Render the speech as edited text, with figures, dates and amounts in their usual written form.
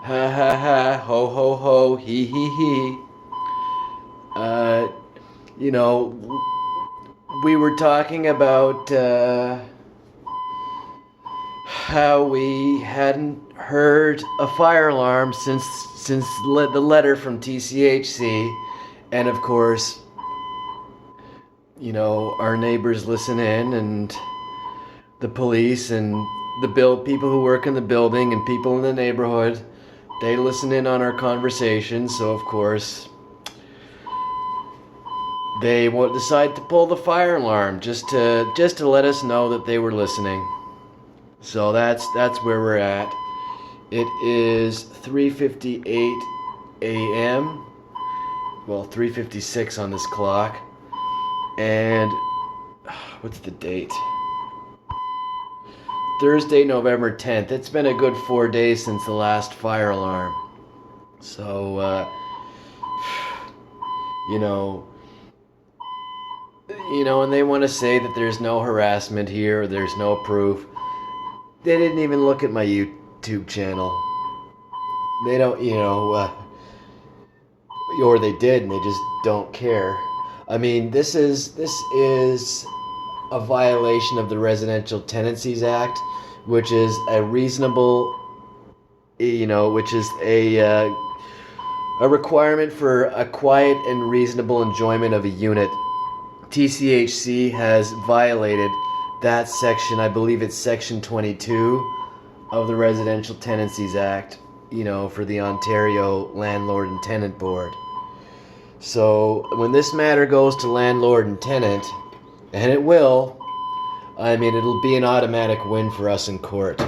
Ha ha ha, ho ho ho, he he he. Uh, you know, we were talking about how we hadn't heard a fire alarm since the letter from TCHC, and of course, our neighbors listen in, and the police and the people who work in the building and people in the neighborhood, they listen in on our conversations. So of course, they would decide to pull the fire alarm just to let us know that they were listening. So that's where we're at. It is 3:58 a.m. Well, 3:56 on this clock. And what's the date? Thursday, November 10th. It's been a good 4 days since the last fire alarm. So, you know, and they want to say that there's no harassment here, or there's no proof. They didn't even look at my YouTube channel. They don't, or they did, and they just don't care. I mean, this is a violation of the Residential Tenancies Act, which is a reasonable, which is a requirement for a quiet and reasonable enjoyment of a unit. TCHC has violated that section. I believe it's section 22 of the Residential Tenancies Act, for the Ontario Landlord and Tenant Board. So when this matter goes to landlord and tenant, and it will, I mean, it'll be an automatic win for us in court.